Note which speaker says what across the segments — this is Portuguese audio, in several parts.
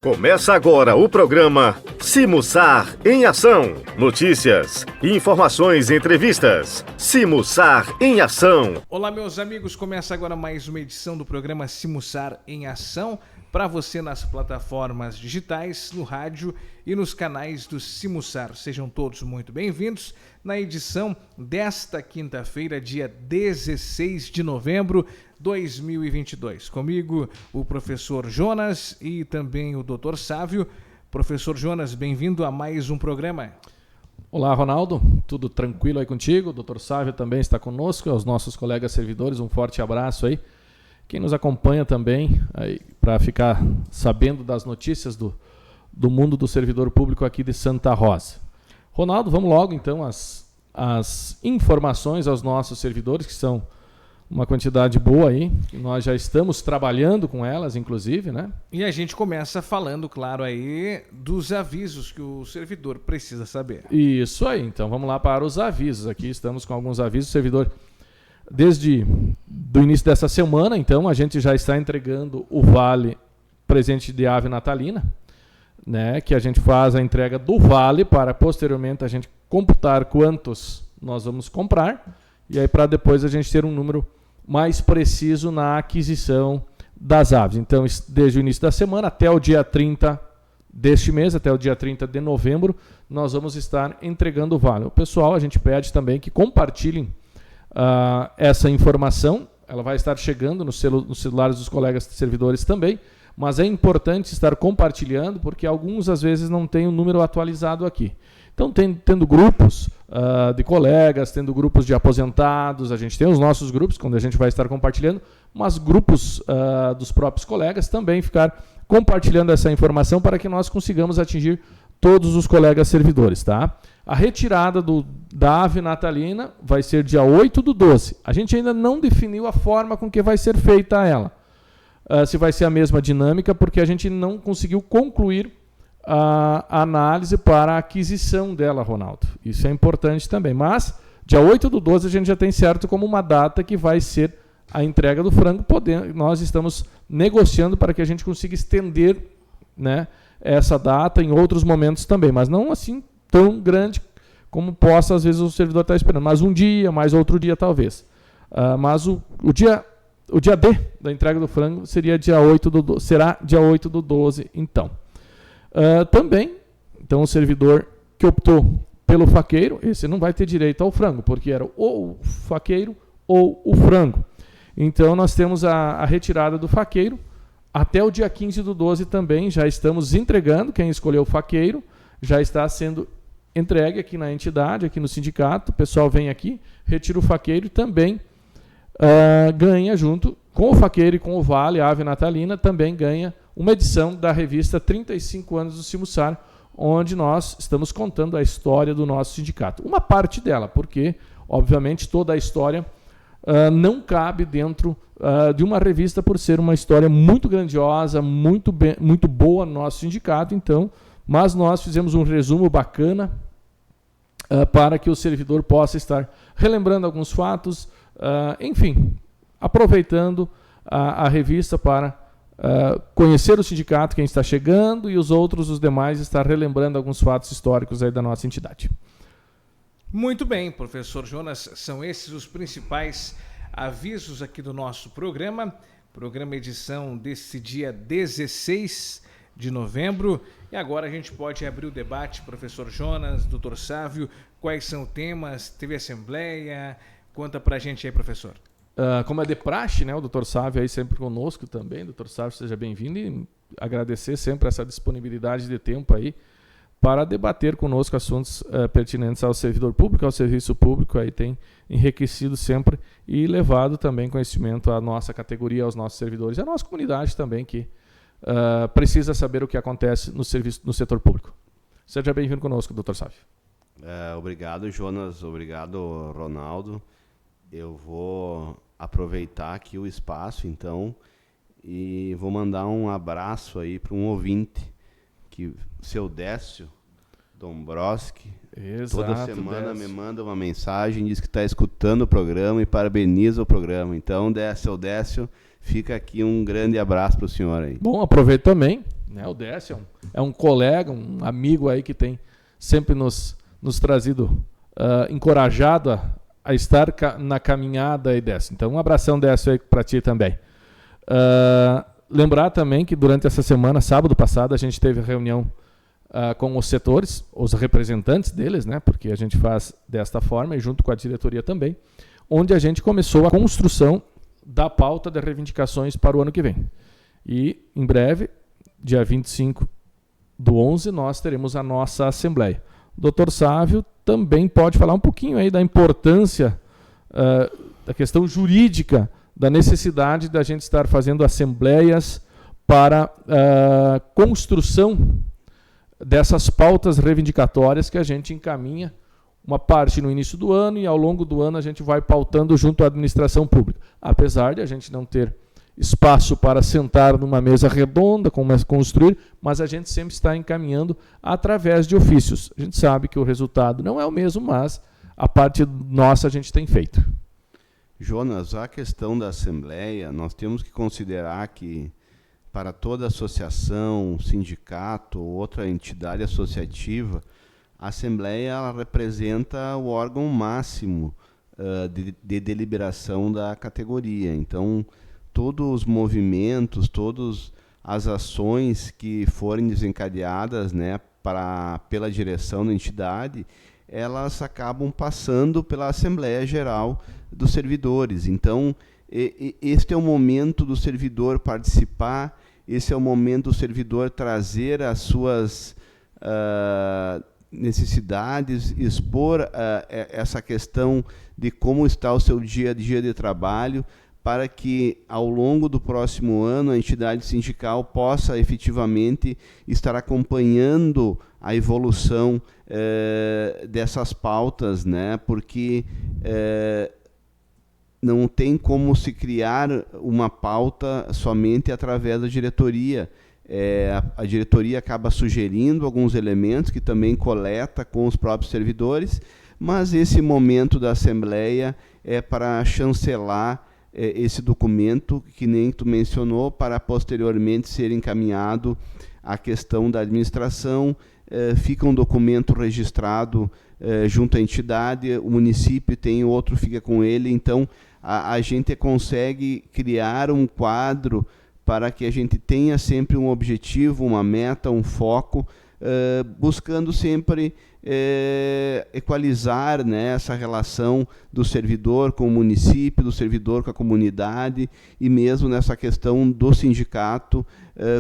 Speaker 1: Começa agora o programa Simussar em Ação. Notícias, informações e entrevistas. Simussar em Ação.
Speaker 2: Olá, meus amigos. Começa agora mais uma edição do programa Simussar em Ação. Para você nas plataformas digitais, no rádio e nos canais do Simussar. Sejam todos muito bem-vindos na edição desta quinta-feira, dia 16 de novembro de 2022. Comigo, o professor Jonas e também o doutor Sávio. Professor Jonas, bem-vindo a mais um programa.
Speaker 3: Olá, Ronaldo. Tudo tranquilo aí contigo? O doutor Sávio também está conosco, aos nossos colegas servidores, um forte abraço aí. Quem nos acompanha também, para ficar sabendo das notícias do mundo do servidor público aqui de Santa Rosa. Ronaldo, vamos logo então às informações aos nossos servidores, que são uma quantidade boa aí, que nós já estamos trabalhando com elas, inclusive, né?
Speaker 2: E a gente começa falando, claro, aí dos avisos que o servidor precisa saber.
Speaker 3: Isso aí, então vamos lá para os avisos. Aqui estamos com alguns avisos. O servidor, desde o início dessa semana, então, a gente já está entregando o vale presente de ave natalina, né? Que a gente faz a entrega do vale para posteriormente a gente computar quantos nós vamos comprar e aí para depois a gente ter um número mais preciso na aquisição das aves. Então, desde o início da semana até o dia 30 deste mês, até o dia 30 de novembro, nós vamos estar entregando o vale. O pessoal, a gente pede também que compartilhem essa informação. Ela vai estar chegando nos celulares dos colegas servidores também, mas é importante estar compartilhando, porque alguns às vezes não têm o número atualizado aqui. Então, tendo grupos de colegas, tendo grupos de aposentados, a gente tem os nossos grupos, quando a gente vai estar compartilhando, mas grupos dos próprios colegas também ficar compartilhando essa informação para que nós consigamos atingir todos os colegas servidores, tá? A retirada da ave natalina vai ser dia 8/12. A gente ainda não definiu a forma com que vai ser feita ela. Se vai ser a mesma dinâmica, porque a gente não conseguiu concluir a análise para a aquisição dela, Ronaldo. Isso é importante também. Mas, dia 8/12 a gente já tem certo como uma data que vai ser a entrega do frango. Nós estamos negociando para que a gente consiga estender, né, essa data em outros momentos também, mas não assim tão grande como possa, às vezes, o servidor estar esperando. Mas um dia, mais outro dia, talvez. Mas o dia D da entrega do frango seria será dia 8/12, então. Também, então, o servidor que optou pelo faqueiro, esse não vai ter direito ao frango, porque era ou o faqueiro ou o frango. Então, nós temos a retirada do faqueiro. Até o dia 15/12 também já estamos entregando. Quem escolheu o faqueiro já está sendo entregue aqui na entidade, aqui no sindicato. O pessoal vem aqui, retira o faqueiro e também ganha junto com o faqueiro e com o vale, a ave natalina, também ganha uma edição da revista 35 anos do Simussar, onde nós estamos contando a história do nosso sindicato. Uma parte dela, porque, obviamente, toda a história não cabe dentro de uma revista por ser uma história muito grandiosa, muito boa no nosso sindicato, então, mas nós fizemos um resumo bacana para que o servidor possa estar relembrando alguns fatos, enfim, aproveitando a revista para conhecer o sindicato, quem está chegando, e os demais, estar relembrando alguns fatos históricos aí da nossa entidade.
Speaker 2: Muito bem, professor Jonas, são esses os principais avisos aqui do nosso programa edição desse dia 16 de novembro. E agora a gente pode abrir o debate, professor Jonas, doutor Sávio, quais são os temas, teve assembleia, conta pra gente aí, professor.
Speaker 3: Como é de praxe, né, o doutor Sávio aí sempre conosco também. Doutor Sávio, seja bem-vindo, e agradecer sempre essa disponibilidade de tempo aí para debater conosco assuntos pertinentes ao servidor público, ao serviço público. Aí tem enriquecido sempre e levado também conhecimento à nossa categoria, aos nossos servidores e à nossa comunidade também, que precisa saber o que acontece no setor público. Seja bem-vindo conosco, doutor Sávio.
Speaker 4: Obrigado, Jonas. Obrigado, Ronaldo. Eu vou aproveitar aqui o espaço, então, e vou mandar um abraço aí para um ouvinte, que o seu Décio Dombrowski, toda semana me manda uma mensagem, diz que está escutando o programa e parabeniza o programa. Então, Décio, fica aqui um grande abraço para o senhor aí.
Speaker 3: Bom, aproveito também né? O Décio é um colega, um amigo aí que tem sempre nos trazido, encorajado a estar na caminhada aí, Décio. Então, um abração, Décio, aí para ti também. Lembrar também que durante essa semana, sábado passado, a gente teve reunião com os setores, os representantes deles, né? Porque a gente faz desta forma e junto com a diretoria também, onde a gente começou a construção da pauta de reivindicações para o ano que vem. E, em breve, dia 25/11, nós teremos a nossa Assembleia. O Dr. Sávio também pode falar um pouquinho aí da importância da questão jurídica, da necessidade da gente estar fazendo assembleias para a construção dessas pautas reivindicatórias que a gente encaminha, uma parte no início do ano e ao longo do ano a gente vai pautando junto à administração pública. Apesar de a gente não ter espaço para sentar numa mesa redonda, construir, mas a gente sempre está encaminhando através de ofícios. A gente sabe que o resultado não é o mesmo, mas a parte nossa a gente tem feito.
Speaker 4: Jonas, a questão da Assembleia, nós temos que considerar que para toda associação, sindicato ou outra entidade associativa, a Assembleia ela representa o órgão máximo de deliberação da categoria. Então, todos os movimentos, todas as ações que forem desencadeadas, né, pela direção da entidade, elas acabam passando pela Assembleia Geral dos Servidores. Então, este é o momento do servidor participar, esse é o momento do servidor trazer as suas necessidades, expor essa questão de como está o seu dia a dia de trabalho, para que, ao longo do próximo ano, a entidade sindical possa efetivamente estar acompanhando a evolução dessas pautas, né? Porque não tem como se criar uma pauta somente através da diretoria. A diretoria acaba sugerindo alguns elementos que também coleta com os próprios servidores, mas esse momento da Assembleia é para chancelar esse documento, que nem tu mencionou, para posteriormente ser encaminhado à questão da administração. Fica um documento registrado junto à entidade, o município tem outro, fica com ele. Então, a gente consegue criar um quadro para que a gente tenha sempre um objetivo, uma meta, um foco, buscando sempre equalizar, né, essa relação do servidor com o município, do servidor com a comunidade, e mesmo nessa questão do sindicato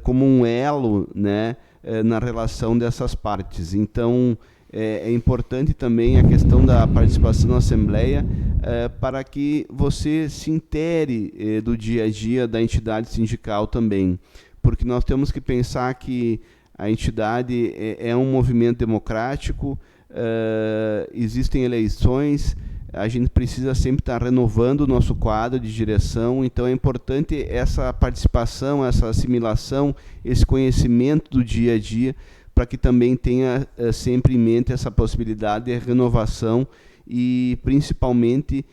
Speaker 4: como um elo, né, na relação dessas partes. Então, é importante também a questão da participação na Assembleia para que você se intere do dia a dia da entidade sindical também, porque nós temos que pensar que a entidade é um movimento democrático, existem eleições, a gente precisa sempre estar renovando o nosso quadro de direção. Então é importante essa participação, essa assimilação, esse conhecimento do dia a dia, para que também tenha sempre em mente essa possibilidade de renovação e, principalmente,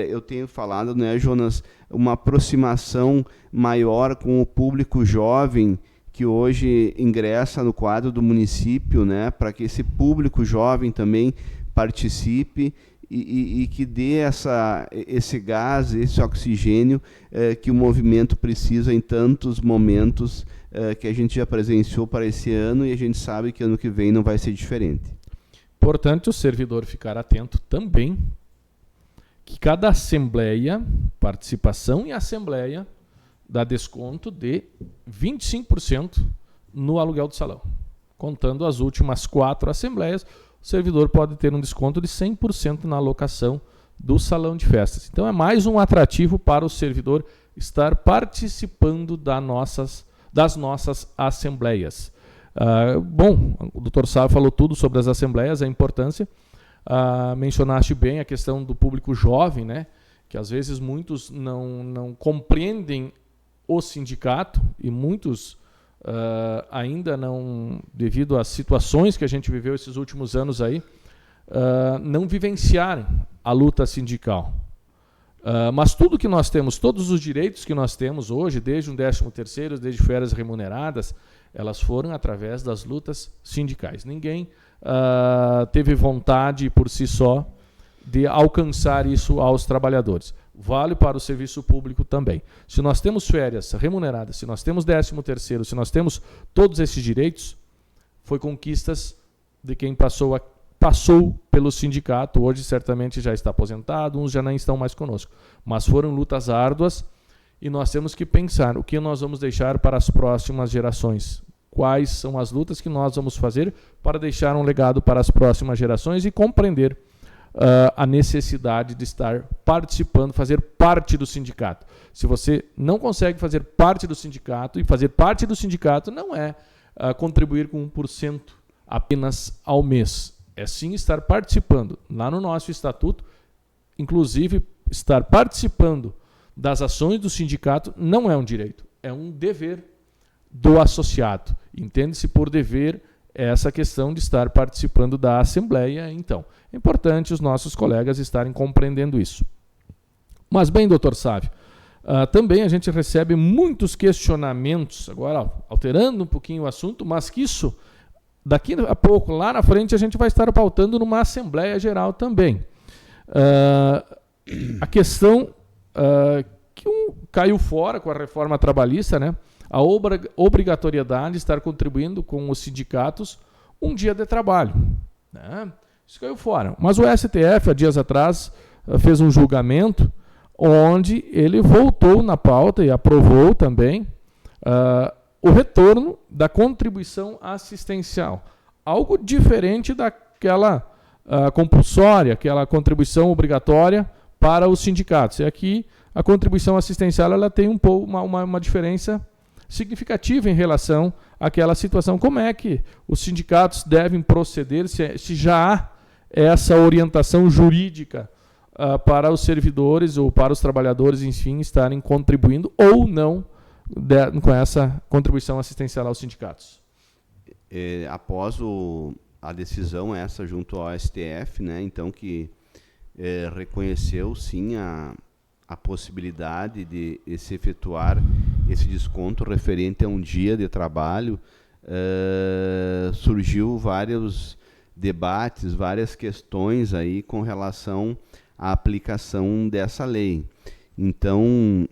Speaker 4: eu tenho falado, né, Jonas, uma aproximação maior com o público jovem que hoje ingressa no quadro do município, né, para que esse público jovem também participe e que dê esse gás, esse oxigênio que o movimento precisa em tantos momentos que a gente já presenciou para esse ano, e a gente sabe que ano que vem não vai ser diferente.
Speaker 3: Importante o servidor ficar atento também que cada assembleia, participação em assembleia, dá desconto de 25% no aluguel do salão. Contando as últimas 4 assembleias, o servidor pode ter um desconto de 100% na alocação do salão de festas. Então é mais um atrativo para o servidor estar participando das nossas assembleias. Bom, o Dr. Sávio falou tudo sobre as assembleias, a importância. Mencionaste bem a questão do público jovem, né? Que às vezes muitos não compreendem o sindicato, e muitos ainda não, devido às situações que a gente viveu esses últimos anos aí, não vivenciarem a luta sindical. Mas tudo que nós temos, todos os direitos que nós temos hoje, desde um 13º, desde férias remuneradas, Elas foram através das lutas sindicais. Ninguém teve vontade por si só de alcançar isso aos trabalhadores. Vale para o serviço público também. Se nós temos férias remuneradas, se nós temos 13º, se nós temos todos esses direitos, foi conquistas de quem passou pelo sindicato. Hoje certamente já está aposentado, uns já nem estão mais conosco. Mas foram lutas árduas e nós temos que pensar o que nós vamos deixar para as próximas gerações. Quais são as lutas que nós vamos fazer para deixar um legado para as próximas gerações e compreender a necessidade de estar participando, fazer parte do sindicato. Se você não consegue fazer parte do sindicato, e fazer parte do sindicato não é contribuir com 1% apenas ao mês. É sim estar participando. Lá no nosso estatuto, inclusive, estar participando das ações do sindicato não é um direito, é um dever do associado. Entende-se por dever essa questão de estar participando da Assembleia. Então, é importante os nossos colegas estarem compreendendo isso. Mas bem, doutor Sávio, também a gente recebe muitos questionamentos, agora alterando um pouquinho o assunto, mas que isso, daqui a pouco, lá na frente, a gente vai estar pautando numa Assembleia Geral também. A questão que caiu fora com a reforma trabalhista, né? A obrigatoriedade de estar contribuindo com os sindicatos um dia de trabalho, né? Isso caiu fora. Mas o STF, há dias atrás, fez um julgamento onde ele voltou na pauta e aprovou também o retorno da contribuição assistencial. Algo diferente daquela compulsória, aquela contribuição obrigatória para os sindicatos. E aqui a contribuição assistencial ela tem uma diferença significativa em relação àquela situação. Como é que os sindicatos devem proceder se já há essa orientação jurídica para os servidores ou para os trabalhadores, enfim, estarem contribuindo ou não com essa contribuição assistencial aos sindicatos?
Speaker 4: Após a decisão essa junto ao STF, né, então que reconheceu sim a possibilidade de se efetuar esse desconto referente a um dia de trabalho, surgiu vários debates, várias questões aí com relação à aplicação dessa lei. Então,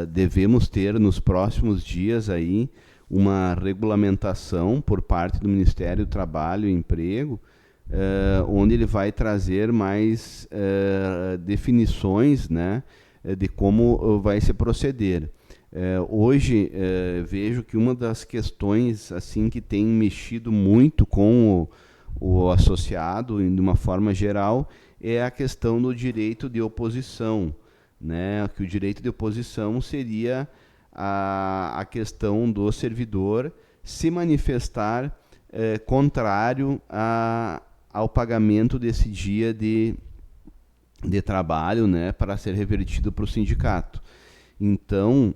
Speaker 4: devemos ter nos próximos dias aí uma regulamentação por parte do Ministério do Trabalho e Emprego, onde ele vai trazer mais definições, né, de como vai se proceder. Hoje, vejo que uma das questões assim, que tem mexido muito com o associado, de uma forma geral, é a questão do direito de oposição, né? Que o direito de oposição seria a questão do servidor se manifestar contrário ao pagamento desse dia de trabalho, né, para ser revertido para o sindicato. Então,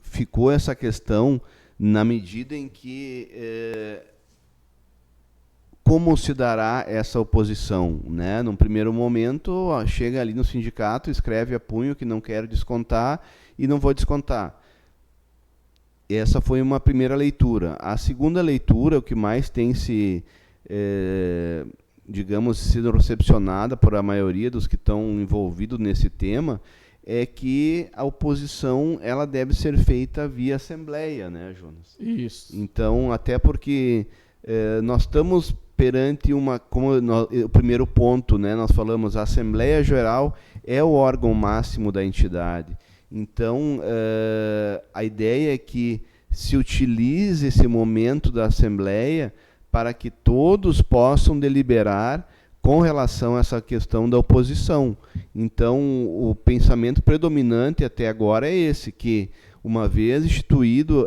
Speaker 4: ficou essa questão na medida em que como se dará essa oposição, né? Num primeiro momento, chega ali no sindicato, escreve a punho que não quero descontar e não vou descontar. Essa foi uma primeira leitura. A segunda leitura, o que mais tem digamos, sido recepcionada por a maioria dos que estão envolvidos nesse tema, é que a oposição ela deve ser feita via Assembleia, né, Jonas?
Speaker 3: Isso.
Speaker 4: Então, até porque nós estamos perante o primeiro ponto, né, nós falamos, a Assembleia Geral é o órgão máximo da entidade. Então, a ideia é que se utilize esse momento da Assembleia para que todos possam deliberar com relação a essa questão da oposição. Então, o pensamento predominante até agora é esse, que uma vez instituído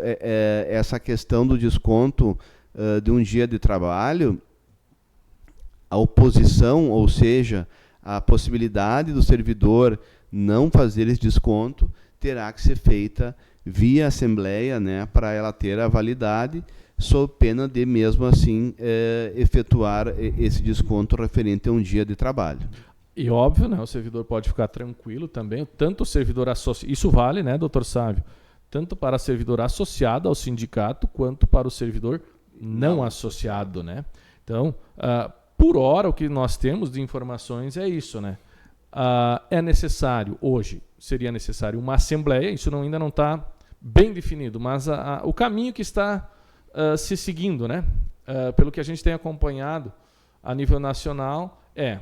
Speaker 4: essa questão do desconto de um dia de trabalho, a oposição, ou seja, a possibilidade do servidor não fazer esse desconto, terá que ser feita via Assembleia, né, para ela ter a validade, sob pena de, mesmo assim, efetuar esse desconto referente a um dia de trabalho.
Speaker 3: E óbvio, né, o servidor pode ficar tranquilo também, tanto o servidor associado, isso vale, né, doutor Sávio, tanto para servidor associado ao sindicato, quanto para o servidor não associado, né? Então, por hora, o que nós temos de informações é isso, né? É necessário, hoje, seria necessário uma assembleia, isso ainda não está bem definido, mas o caminho que está se seguindo, né? Pelo que a gente tem acompanhado a nível nacional, é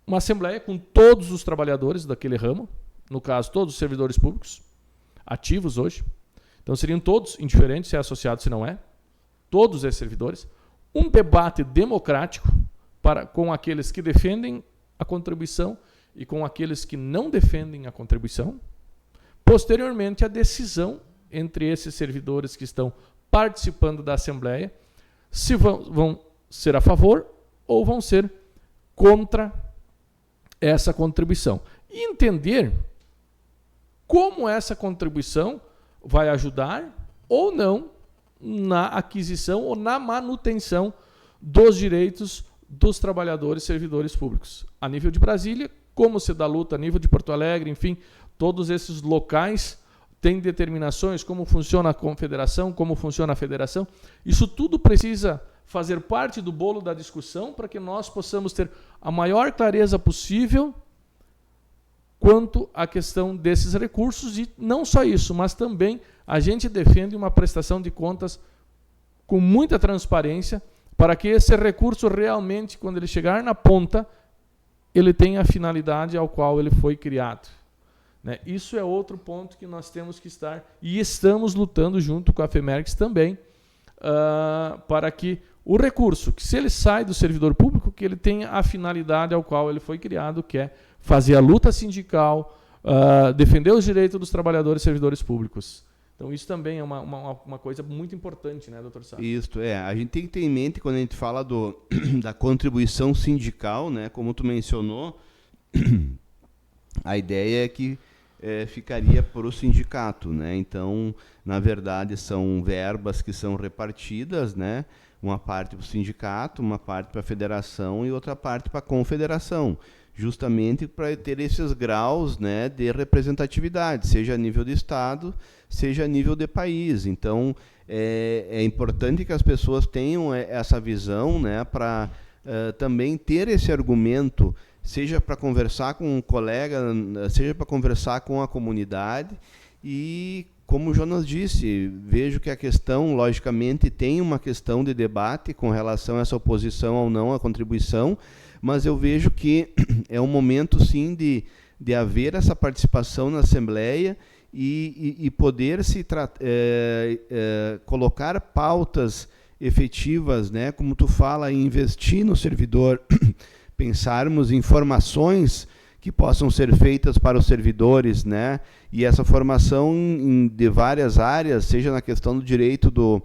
Speaker 3: uma assembleia com todos os trabalhadores daquele ramo, no caso, todos os servidores públicos ativos hoje. Então, seriam todos, indiferente se é associado, se não é, todos os servidores. Um debate democrático com aqueles que defendem a contribuição e com aqueles que não defendem a contribuição. Posteriormente, a decisão entre esses servidores que estão participando da Assembleia, se vão ser a favor ou vão ser contra essa contribuição. E entender como essa contribuição vai ajudar ou não na aquisição ou na manutenção dos direitos dos trabalhadores e servidores públicos. A nível de Brasília, como se dá luta a nível de Porto Alegre, enfim, todos esses locais têm determinações, como funciona a confederação, como funciona a federação. Isso tudo precisa fazer parte do bolo da discussão para que nós possamos ter a maior clareza possível quanto à questão desses recursos, e não só isso, mas também a gente defende uma prestação de contas com muita transparência para que esse recurso realmente, quando ele chegar na ponta, ele tenha a finalidade ao qual ele foi criado. Né? Isso é outro ponto que nós temos que estar, e estamos lutando junto com a FEMERGS também, para que o recurso, que se ele sai do servidor público, que ele tenha a finalidade ao qual ele foi criado, que é fazer a luta sindical, defender os direitos dos trabalhadores e servidores públicos. Então, isso também é uma coisa muito importante, né, doutor Sá?
Speaker 4: Isso, a gente tem que ter em mente, quando a gente fala da contribuição sindical, né, como tu mencionou, a ideia é que ficaria para o sindicato, né? Então, na verdade, são verbas que são repartidas, né? Uma parte para o sindicato, uma parte para a federação e outra parte para a confederação, justamente para ter esses graus, né, de representatividade, seja a nível de Estado, seja a nível de país. Então, é importante que as pessoas tenham essa visão, né, para também ter esse argumento, seja para conversar com um colega, seja para conversar com a comunidade. E, como o Jonas disse, vejo que a questão, logicamente, tem uma questão de debate com relação a essa oposição ou não à contribuição, mas eu vejo que é um momento, sim, de haver essa participação na Assembleia e poder se colocar pautas efetivas, né, como tu fala, em investir no servidor, pensarmos em formações que possam ser feitas para os servidores, né, e essa formação de várias áreas, seja na questão do direito do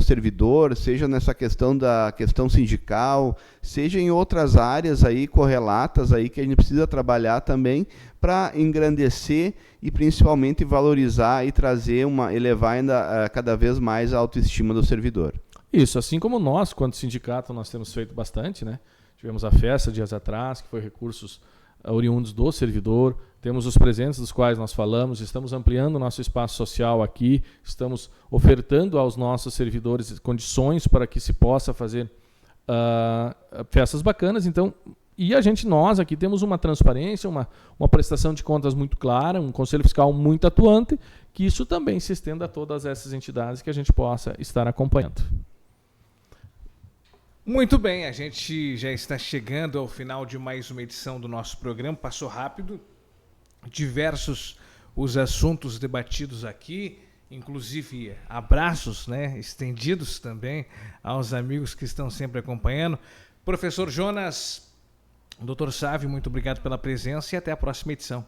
Speaker 4: servidor, seja nessa questão da questão sindical, seja em outras áreas aí correlatas aí que a gente precisa trabalhar também para engrandecer e principalmente valorizar e trazer elevar ainda cada vez mais a autoestima do servidor.
Speaker 3: Isso, assim como nós, quanto sindicato, nós temos feito bastante, né? Tivemos a festa dias atrás, que foi recursos oriundos do servidor, temos os presentes dos quais nós falamos, estamos ampliando o nosso espaço social aqui, estamos ofertando aos nossos servidores condições para que se possa fazer festas bacanas. Então, e nós aqui temos uma transparência, uma prestação de contas muito clara, um conselho fiscal muito atuante, que isso também se estenda a todas essas entidades que a gente possa estar acompanhando.
Speaker 2: Muito bem, a gente já está chegando ao final de mais uma edição do nosso programa. Passou rápido, diversos os assuntos debatidos aqui, inclusive abraços, né, estendidos também aos amigos que estão sempre acompanhando. Professor Jonas, Dr. Sávio, muito obrigado pela presença e até a próxima edição.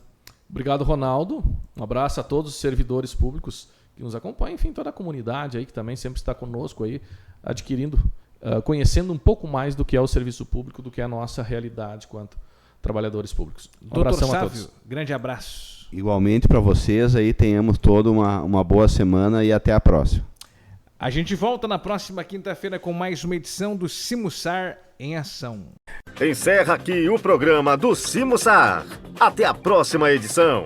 Speaker 3: Obrigado, Ronaldo. Um abraço a todos os servidores públicos que nos acompanham, enfim, toda a comunidade aí que também sempre está conosco aí, adquirindo, conhecendo um pouco mais do que é o serviço público, do que é a nossa realidade quanto trabalhadores públicos.
Speaker 2: Um abração a todos. Grande abraço.
Speaker 4: Igualmente para vocês aí, tenhamos toda uma boa semana e até a próxima.
Speaker 2: A gente volta na próxima quinta-feira com mais uma edição do Simussar em Ação.
Speaker 1: Encerra aqui o programa do Simussar. Até a próxima edição.